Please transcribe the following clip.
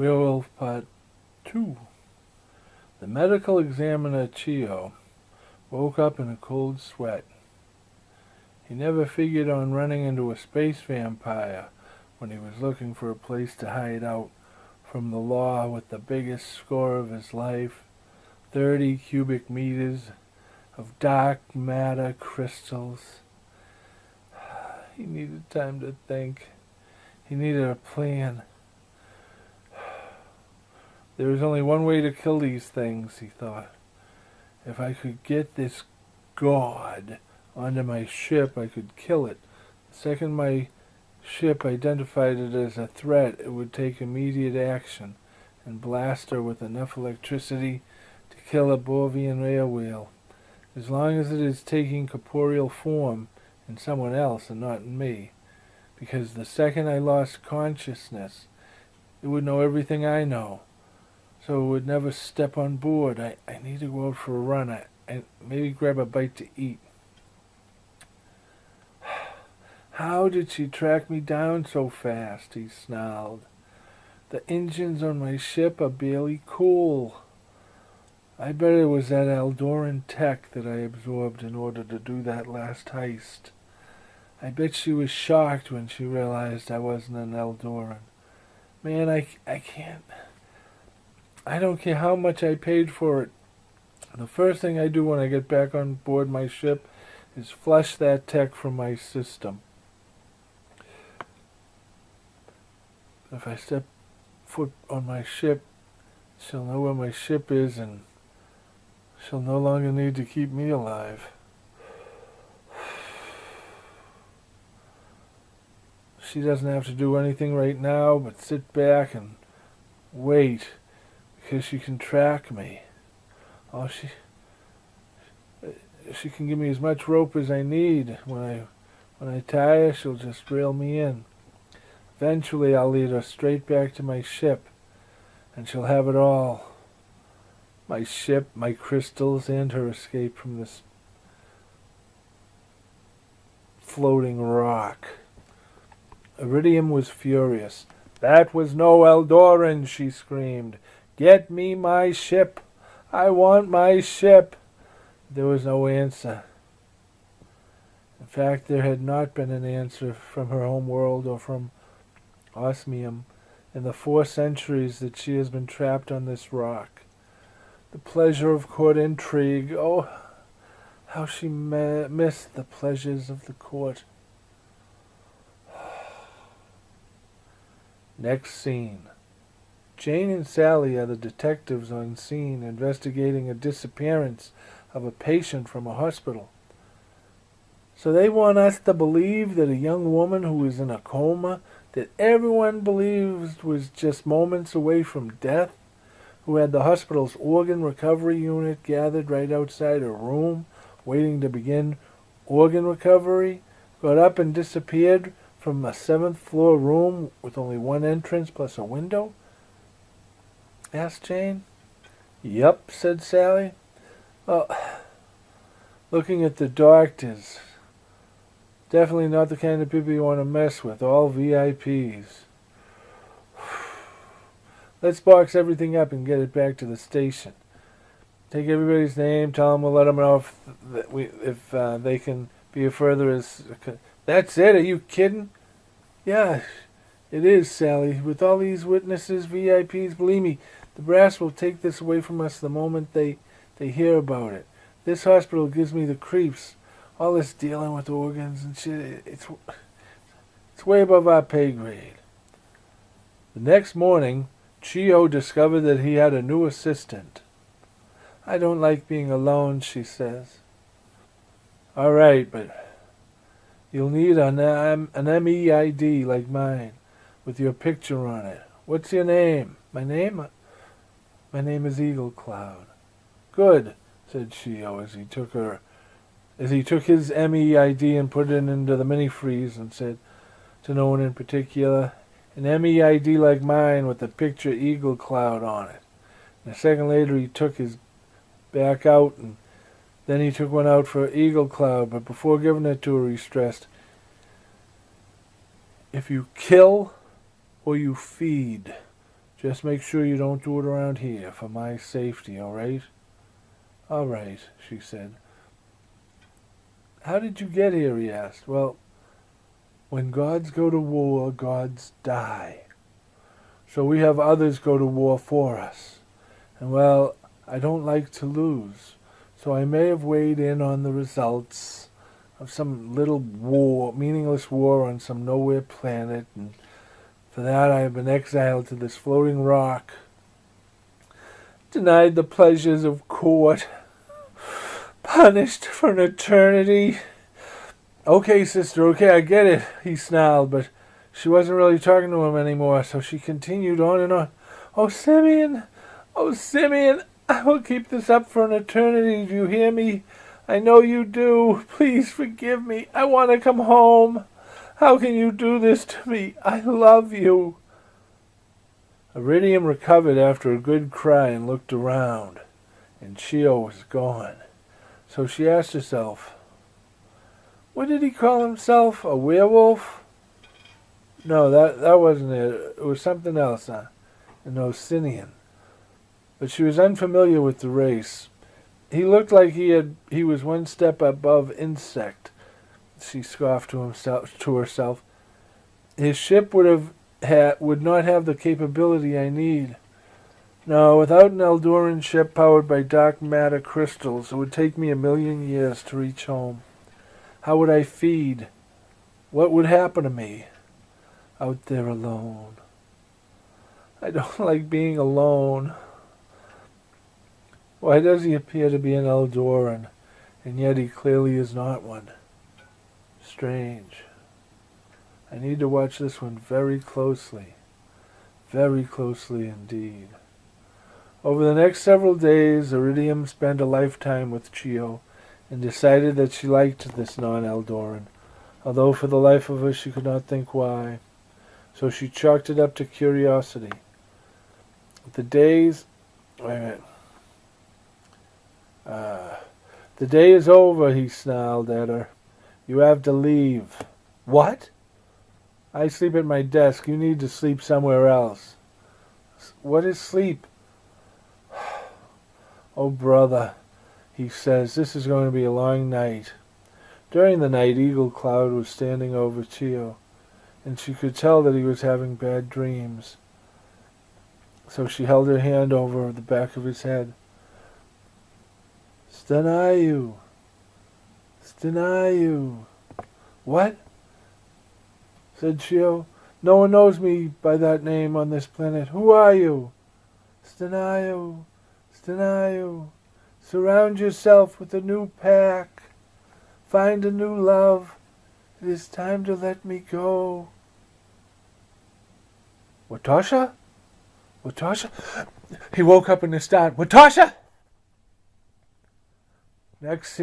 Werewolf Part 2. The medical examiner, Cheo, woke up in a cold sweat. He never figured on running into a space vampire when he was looking for a place to hide out from the law with the biggest score of his life, 30 cubic meters of dark matter crystals. He needed time to think. He needed a plan. There was only one way to kill these things, he thought. If I could get this god onto my ship, I could kill it. The second my ship identified it as a threat, it would take immediate action and blast her with enough electricity to kill a bovine whale. As long as it is taking corporeal form in someone else and not in me. Because the second I lost consciousness, it would know everything I know. So it would never step on board. I need to go out for a run. I maybe grab a bite to eat. How did she track me down so fast? He snarled. The engines on my ship are barely cool. I bet it was that Aldoran tech that I absorbed in order to do that last heist. I bet she was shocked when she realized I wasn't an Aldoran. Man, I can't... I don't care how much I paid for it. The first thing I do when I get back on board my ship is flush that tech from my system. If I step foot on my ship, she'll know where my ship is and she'll no longer need to keep me alive. She doesn't have to do anything right now but sit back and wait. Because she can track me. She can give me as much rope as I need. When I tie her, she'll just reel me in. Eventually, I'll lead her straight back to my ship, and she'll have it all. My ship, my crystals, and her escape from this floating rock. Iridium was furious. That was no Aldoran, she screamed. Get me my ship. I want my ship. There was no answer. In fact, there had not been an answer from her home world or from Osmium in the 4 centuries that she has been trapped on this rock. The pleasure of court intrigue. Oh, how she missed the pleasures of the court. Next scene. Jane and Sally are the detectives on scene investigating a disappearance of a patient from a hospital. So they want us to believe that a young woman who is in a coma, that everyone believes was just moments away from death, who had the hospital's organ recovery unit gathered right outside her room, waiting to begin organ recovery, got up and disappeared from a 7th floor room with only one entrance plus a window? Asked Jane. Yup, said Sally. Well, looking at the doctors, definitely not the kind of people you want to mess with, all VIPs. Let's box everything up and get it back to the station. Take everybody's name, tell them we'll let them know if they can be a further... That's it, are you kidding? Yeah, it is, Sally. With all these witnesses, VIPs, believe me, the brass will take this away from us the moment they hear about it. This hospital gives me the creeps. All this dealing with organs and shit, it's way above our pay grade. The next morning, Cheo discovered that he had a new assistant. I don't like being alone, she says. All right, but you'll need an MEID like mine, with your picture on it. What's your name? My name? My name is Eagle Cloud. Good, said Cheo as he took his MEID and put it into the mini-freeze and said to no one in particular, an MEID like mine with the picture Eagle Cloud on it. And a second later he took his back out and then he took one out for Eagle Cloud, but before giving it to her he stressed, if you kill or you feed, Just make sure you don't do it around here, for my safety, all right? All right, she said. How did you get here, he asked. Well, when gods go to war, gods die. So we have others go to war for us. And well, I don't like to lose. So I may have weighed in on the results of some little war, meaningless war on some nowhere planet, and for that I have been exiled to this floating rock, denied the pleasures of court, punished for an eternity. Okay, sister, okay, I get it, he snarled, but she wasn't really talking to him anymore, so she continued on and on. Oh, Simeon, I will keep this up for an eternity, do you hear me? I know you do. Please forgive me. I want to come home. How can you do this to me? I love you. Iridium recovered after a good cry and looked around, and Cheo was gone. So she asked herself, what did he call himself? A werewolf? No, that wasn't it. It was something else, an Osinian. But she was unfamiliar with the race. He looked like he was one step above insect, she scoffed to herself. His ship would not have the capability I need. No, without an Eldoran ship powered by dark matter crystals, it would take me 1,000,000 years to reach home. How would I feed? What would happen to me? Out there alone. I don't like being alone. Why does he appear to be an Eldoran, and yet he clearly is not one? Strange. I need to watch this one very closely indeed. Over the next several days, Iridium spent a lifetime with Cheo, and decided that she liked this non-Eldoran, although for the life of her she could not think why. So she chalked it up to curiosity. The days... Wait a minute. The day is over, he snarled at her. You have to leave. What? I sleep at my desk. You need to sleep somewhere else. What is sleep? Oh, brother, he says, this is going to be a long night. During the night, Eagle Cloud was standing over Cheo, and she could tell that he was having bad dreams. So she held her hand over the back of his head. Stanayu. What? Said Cheo. No one knows me by that name on this planet. Who are you? Stanayu. Surround yourself with a new pack. Find a new love. It is time to let me go. Watasha? He woke up in a start. Watasha! Next